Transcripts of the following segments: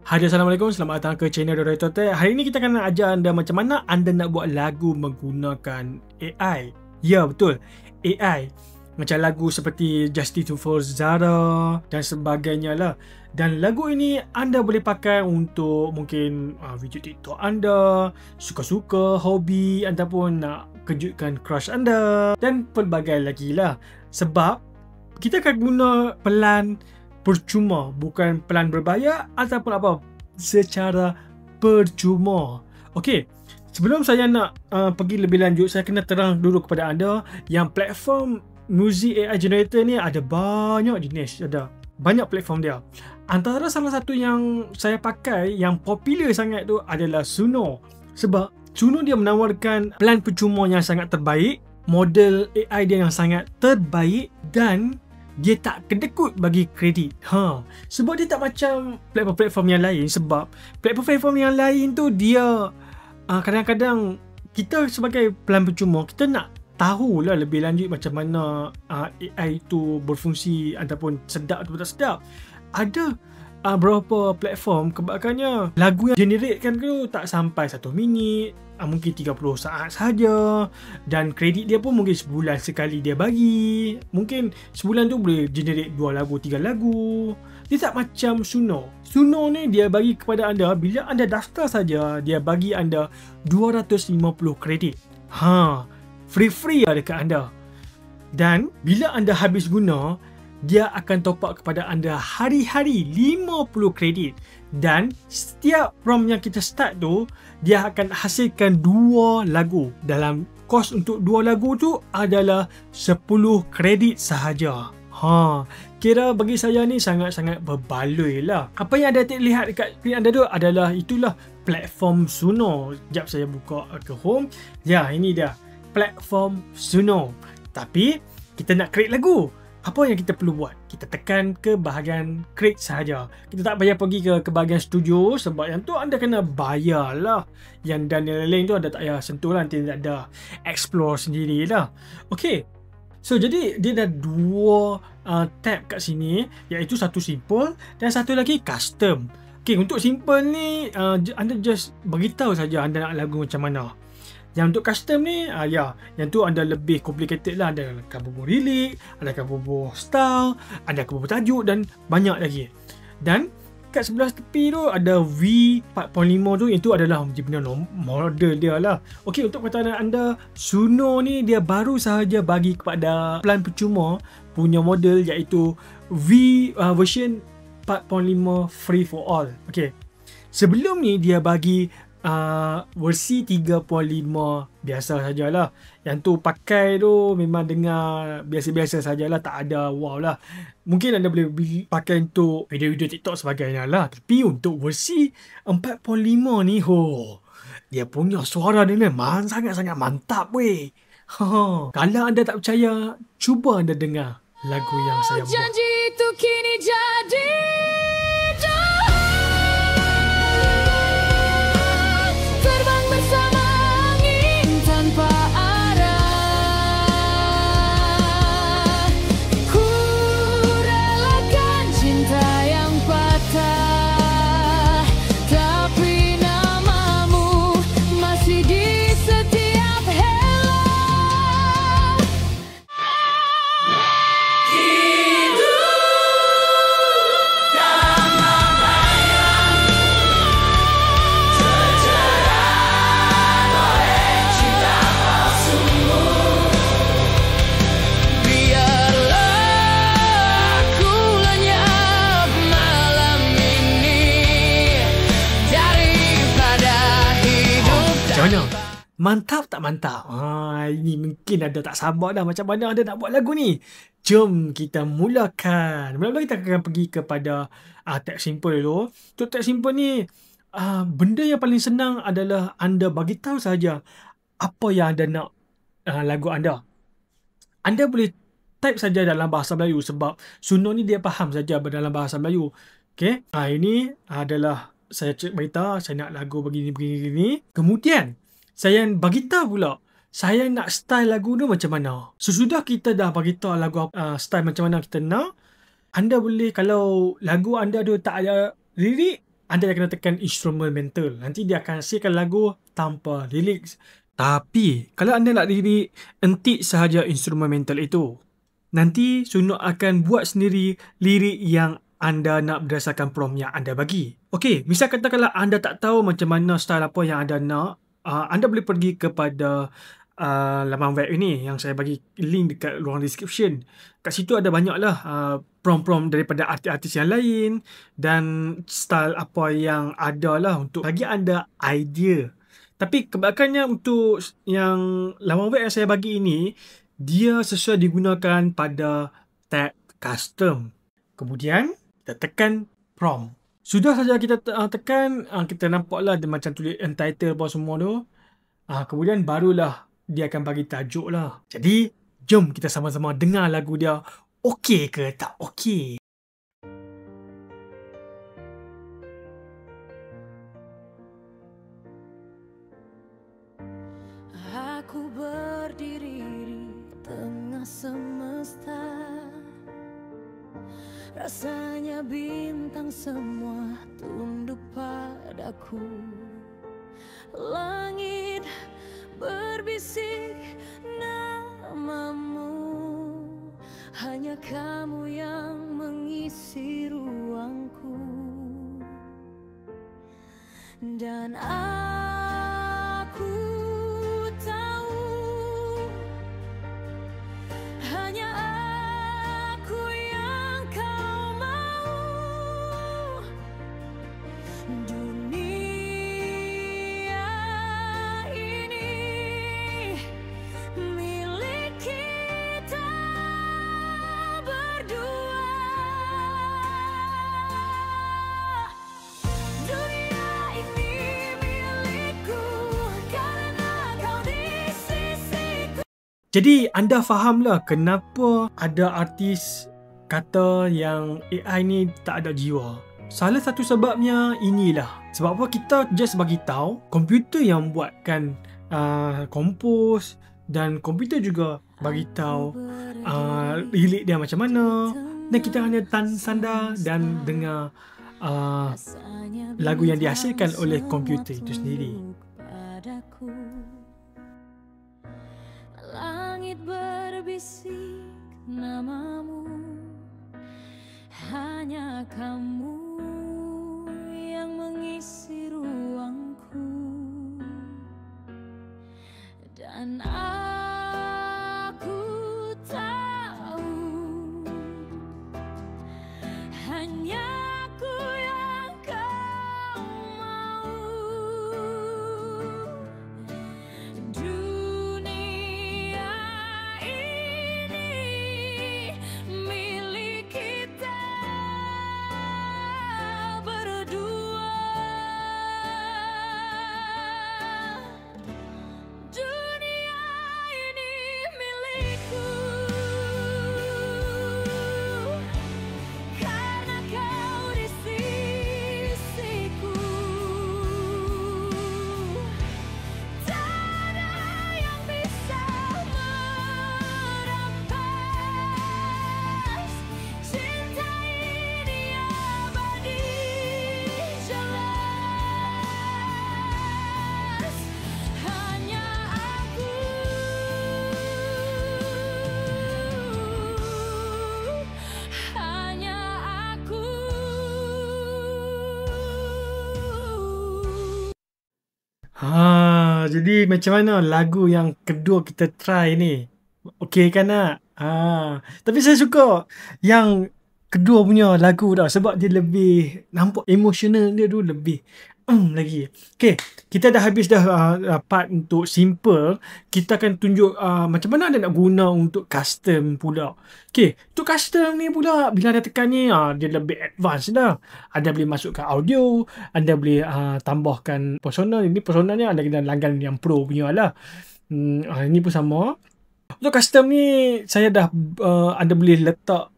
Hai, Assalamualaikum. Selamat datang ke channel Doraito Tech. Hari ini kita akan ajar anda macam mana anda nak buat lagu menggunakan AI. Ya, betul. AI. Macam lagu seperti Justice for Zara dan sebagainya lah. Dan lagu ini anda boleh pakai untuk mungkin video TikTok anda, suka-suka, hobi ataupun nak kejutkan crush anda dan pelbagai lagi lah. Sebab kita akan guna pelan percuma, bukan pelan berbayar ataupun apa, secara percuma. Okey, sebelum saya nak pergi lebih lanjut, saya kena terang dulu kepada anda yang platform music AI generator ni ada banyak jenis, ada banyak platform dia. Antara salah satu yang saya pakai yang popular sangat tu adalah Suno. Sebab Suno dia menawarkan pelan percuma yang sangat terbaik, model AI dia yang sangat terbaik dan dia tak kedekut bagi kredit. Sebab dia tak macam platform-platform yang lain. Sebab platform-platform yang lain tu dia kadang-kadang kita sebagai pelan percuma, kita nak tahulah lebih lanjut macam mana AI tu berfungsi ataupun sedap atau tak sedap. Ada beberapa platform kebanyakannya lagu yang generatekan tu tak sampai 1 minit, mungkin 30 saat saja, dan kredit dia pun mungkin sebulan sekali dia bagi. Mungkin sebulan tu boleh generate 2 lagu, 3 lagu. Dia tak macam Suno. Suno ni dia bagi kepada anda, bila anda daftar saja, dia bagi anda 250 kredit. Free lah dekat anda. Dan bila anda habis guna, dia akan top up kepada anda hari-hari 50 kredit. Dan setiap prompt yang kita start tu, dia akan hasilkan 2 lagu. Dalam kos untuk 2 lagu tu adalah 10 kredit sahaja. Kira bagi saya ni sangat-sangat berbaloi lah. Apa yang anda lihat dekat skrin anda tu adalah itulah platform Suno. Sekejap saya buka ke home. Ya, ini dia platform Suno. Tapi kita nak create lagu. Apa yang kita perlu buat? Kita tekan ke bahagian create sahaja. Kita tak payah pergi ke bahagian studio, sebab yang tu anda kena bayar lah. Yang dan yang lain tu anda tak payah sentuh lah, nanti ada explore sendiri lah. Okay, so jadi dia dah 2 tab kat sini, iaitu satu simple dan satu lagi custom. Okay, untuk simple ni anda just beritahu saja anda nak lagu macam mana. Yang untuk custom ni, yang tu anda lebih complicated lah. Anda akan bubuh lirik, anda akan bubuh style, anda akan bubuh tajuk dan banyak lagi. Dan kat sebelah tepi tu ada V4.5 tu, itu adalah jenis model dia lah. Okey, untuk perkataan anda, Suno ni dia baru sahaja bagi kepada pelan percuma punya model, iaitu version 4.5 free for all. Okey, sebelum ni dia bagi versi 3.5 biasa sajalah. Yang tu pakai tu memang dengar biasa-biasa sajalah, tak ada wow lah. Mungkin anda boleh pakai untuk video-video TikTok sebagainya lah. Tapi untuk versi 4.5 ni, dia punya suara dia memang sangat-sangat mantap weh. Kalau anda tak percaya, cuba anda dengar lagu yang saya buat. Janji itu kini jadi. Mantap tak mantap? Ini mungkin anda tak sabar dah macam mana anda nak buat lagu ni. Jom kita mulakan. Mula-mula kita akan pergi kepada tab simple dulu. Untuk tab simple ni, benda yang paling senang adalah anda bagi tahu saja apa yang anda nak lagu anda. Anda boleh type saja dalam bahasa Melayu, sebab Suno ni dia faham saja dalam bahasa Melayu. Okay, ini adalah saya beritahu saya nak lagu begini. Kemudian saya bagi tahu pula saya nak style lagu tu macam mana. Sesudah kita dah bagi tahu lagu style macam mana kita nak, anda boleh, kalau lagu anda tu tak ada lirik, anda dah kena tekan instrumental. Nanti dia akan hasilkan lagu tanpa lirik. Tapi kalau anda nak lirik, entik sahaja instrumental itu. Nanti Sunuk akan buat sendiri lirik yang anda nak berdasarkan prompt yang anda bagi. Okey, misal katakanlah anda tak tahu macam mana style apa yang anda nak, anda boleh pergi kepada laman web ini yang saya bagi link dekat ruang description. Kat situ ada banyaklah prompt-prompt daripada artis-artis yang lain dan style apa yang ada lah untuk bagi anda idea. Tapi kebanyakannya untuk yang laman web yang saya bagi ini, dia sesuai digunakan pada tab custom. Kemudian kita tekan prompt. Sudah saja kita tekan, kita nampaklah dia macam tulis entitled apa semua tu. Kemudian barulah dia akan bagi tajuk lah. Jadi, jom kita sama-sama dengar lagu dia. Okey ke tak okey? Aku berdiri di tengah semesta, rasanya bintang semua tunduk padaku. Langit berbisik namamu, hanya kamu yang mengisi ruangku. Dan aku tahu hanya aku yang kau mau. Dunia ini milik kita berdua. Dunia ini milikku karena kau di sisiku. Jadi anda fahamlah kenapa ada artis kata yang AI ni tak ada jiwa. Salah satu sebabnya inilah. Sebab apa, kita just bagi tahu komputer yang buatkan compose, dan komputer juga bagi tahu lirik dia macam mana, dan kita hanya sandar dan dengar lagu yang dihasilkan oleh komputer itu sendiri. Langit berbisik namamu, hanya kamu yang mengisi ruangku. Dan aku tahu hanya aku yang kau mau. Dunia ini milik kita berdua. Dunia ini milikku karena kau di sisiku. Tak ada yang bisa merampas cinta ini abadi jelas. Hanya aku, hanya aku. Jadi macam mana lagu yang kedua kita try ni? Okey kan nak? Tapi saya suka yang kedua punya lagu tau, sebab dia lebih nampak emotional dia tu lebih lagi. Okey, kita dah habis dah part untuk simple. Kita akan tunjuk macam mana anda nak guna untuk custom pula. Okey, untuk custom ni pula bila anda tekan ni dia lebih advance dah. Anda boleh masukkan audio, anda boleh tambahkan persona. Ini persona ni anda kena langgan yang pro punya lah. Ini pun sama. Untuk custom ni saya dah anda boleh letak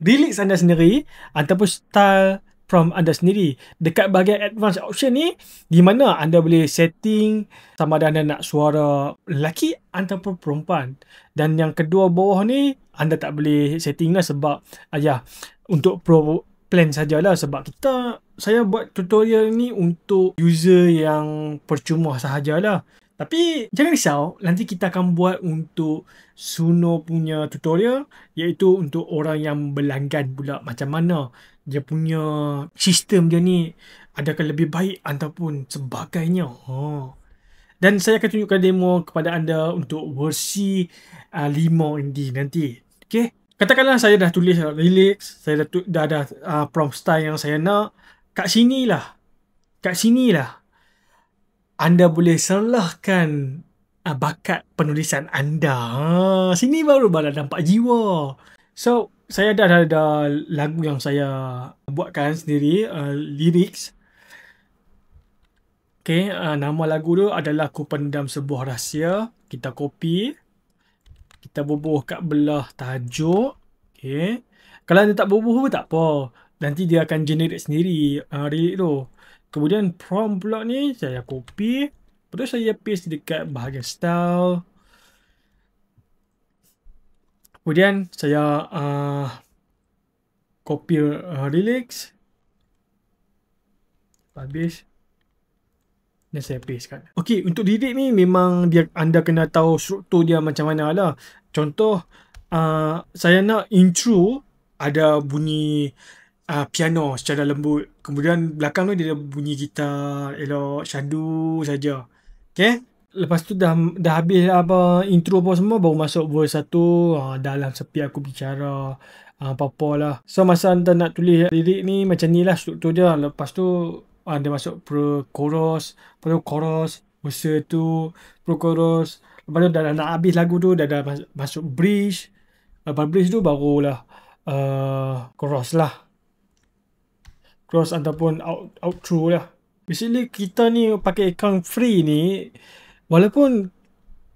lyrics anda sendiri ataupun style prompt anda sendiri. Dekat bahagian advanced option ni, di mana anda boleh setting sama ada anda nak suara lelaki ataupun perempuan. Dan yang kedua bawah ni, anda tak boleh setting lah sebab untuk pro plan sajalah, sebab kita saya buat tutorial ni untuk user yang percuma sahajalah. Tapi jangan risau, nanti kita akan buat untuk Suno punya tutorial, iaitu untuk orang yang berlanggan pula, macam mana dia punya sistem dia ni, adakah lebih baik ataupun sebagainya. Dan saya akan tunjukkan demo kepada anda untuk versi 5 ini nanti. Okay? Katakanlah saya dah tulis lyrics, saya dah ada prompt style yang saya nak. Kat sinilah anda boleh serlahkan bakat penulisan anda. Sini baru nampak jiwa. So, saya dah ada lagu yang saya buatkan sendiri, lyrics. Okay, nama lagu tu adalah Ku Pendam Sebuah Rahsia. Kita copy. Kita bubuh kat belah tajuk. Okay. Kalau anda tak bubuh pun tak apa. Nanti dia akan generate sendiri lirik tu. Kemudian prompt pula ni saya copy. Lepas tu saya paste dekat bahagian style. Kemudian saya copy lyrics. Habis. Dan saya paste kan. Okey, untuk lirik ni memang anda kena tahu struktur dia macam mana lah. Contoh, saya nak intro ada bunyi piano secara lembut. Kemudian belakang tu dia bunyi gitar elok, syadu saja. Okay. Lepas tu dah habis intro apa semua, baru masuk verse 1. Dalam sepi aku bicara. Apa-apa lah. So masa anda nak tulis lirik ni macam ni lah struktur dia. Lepas tu dia masuk pre-chorus. Lepas tu chorus. Verse tu pre-chorus. Lepas tu dah nak habis lagu tu, dah masuk bridge. Lepas bridge tu barulah chorus lah. Cross ataupun outro lah. Basically kita ni pakai account free ni, walaupun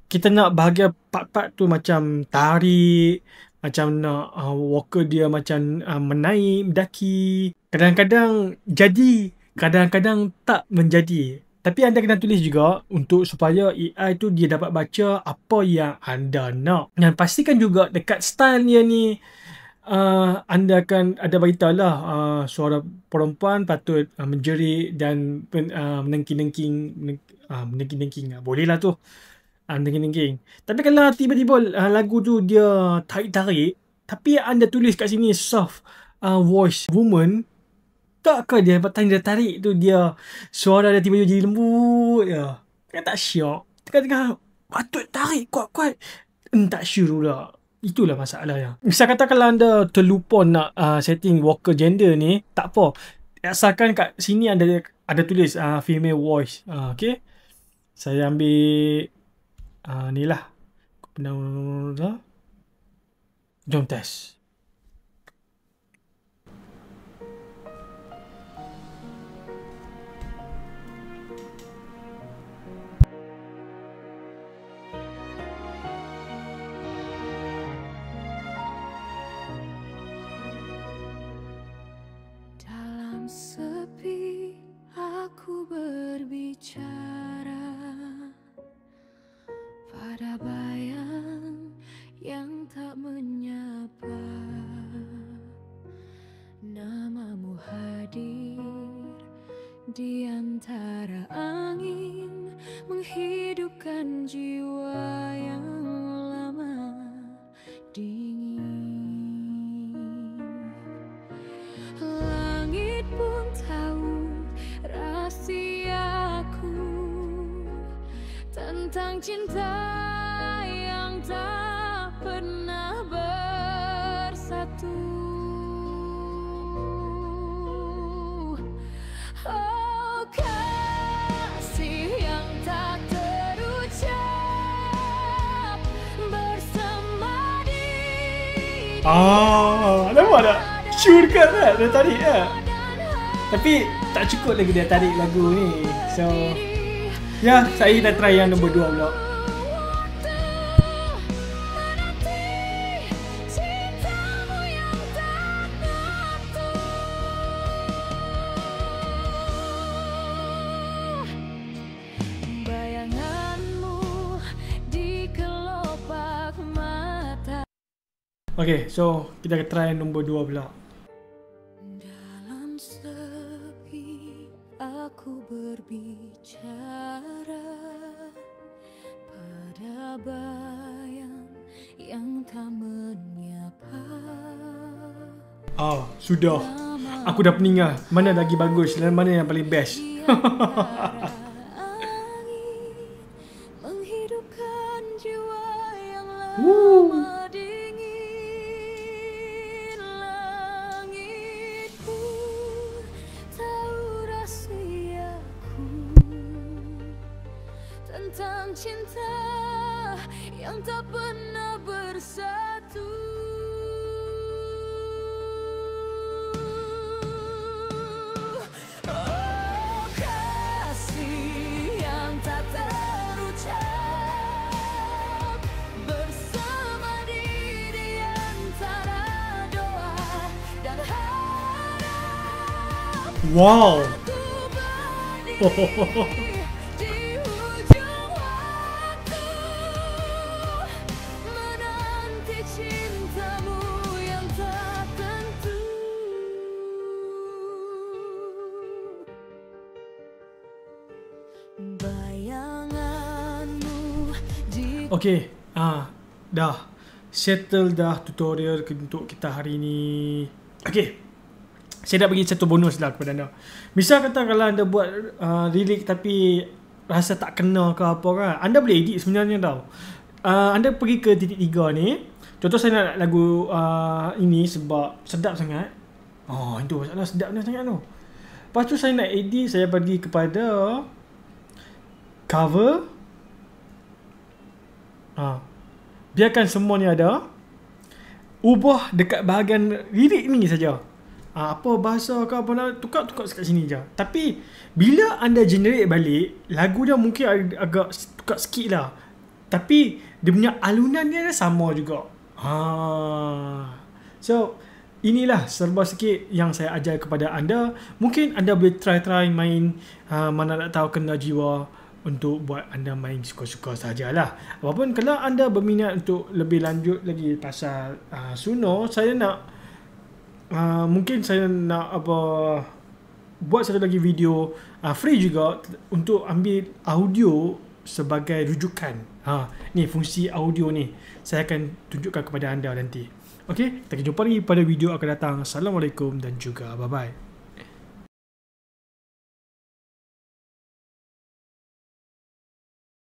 kita nak bahagian part-part tu macam tarik, macam nak walker dia macam menaik, mendaki. Kadang-kadang jadi, kadang-kadang tak menjadi. Tapi anda kena tulis juga untuk supaya AI tu dia dapat baca apa yang anda nak. Dan pastikan juga dekat style dia ni, anda akan ada beritahulah suara perempuan patut menjerit dan menengking-nengking. Boleh lah tu. Menengking-nengking. Tapi kalau tiba-tiba lagu tu dia tarik-tarik, tapi anda tulis kat sini soft voice woman, takkah dia tanda tarik tu dia suara dia tiba-tiba jadi lembut ya. Kan tak syok. Tengah-tengah patut tarik kuat-kuat. Tak sure pula. Itulah masalahnya. Misal kata kalau anda terlupa nak setting vocal gender ni, tak apa. Asalkan kat sini ada tulis female voice. Okay. Saya ambil ni lah. Jom test. Sepi aku berbicara pada bayang yang tak menyapa. Namamu hadir di antara angin, menghidupkan jiwa yang lama dingin. Langit pun tahu rahasiaku tentang cinta yang tak pernah bersatu. Oh kasih yang tak terucap bersama di nampak tak? Sure kan lah dia tarik lah. Tapi tak cukup lagi dia tarik lagu ni. So ya, saya dah try yang nombor 2 pula. Okay, so kita akan try nombor 2 pula. Dalam sepi aku berbicara pada bayang yang tak menyapa. Sudah. Aku dah peninggal. Mana lagi bagus dan mana yang paling best? Menghidupkan jiwa yang lama dingin. Langitku tahu rahsiaku tentang cinta yang tak pernah bersatu. Oh, kasih yang tak terucap bersama di antara doa dan harap. Wow. Ku berdiri di ujung waktu, menanti cintamu yang tak tentu. Bayanganmu di Okay, dah settle dah tutorial untuk kita hari ni. Okay, saya nak bagi satu bonus lah kepada anda. Misal kata kalau anda buat lirik tapi rasa tak kena ke apa kan, anda boleh edit sebenarnya tau. Anda pergi ke titik 3 ni. Contoh saya nak lagu ini sebab sedap sangat. Itu masalah sedapnya sangat tu. Lepas tu saya nak edit, saya pergi kepada cover. Biarkan semua ni ada. Ubah dekat bahagian lirik ni saja. Apa bahasa ke apa nak tukar dekat sini je. Tapi bila anda generate balik, lagu dia mungkin agak tukar sikit lah. Tapi dia punya alunan dia sama juga. So inilah serba sikit yang saya ajar kepada anda. Mungkin anda boleh try main, mana nak tahu kena jiwa, untuk buat anda main suka-suka sajalah. Apapun kalau anda berminat untuk lebih lanjut lagi pasal Suno, saya nak mungkin saya nak buat satu lagi video free juga untuk ambil audio sebagai rujukan. Ni fungsi audio ni saya akan tunjukkan kepada anda nanti. Okey, kita jumpa lagi pada video akan datang. Assalamualaikum dan juga bye bye.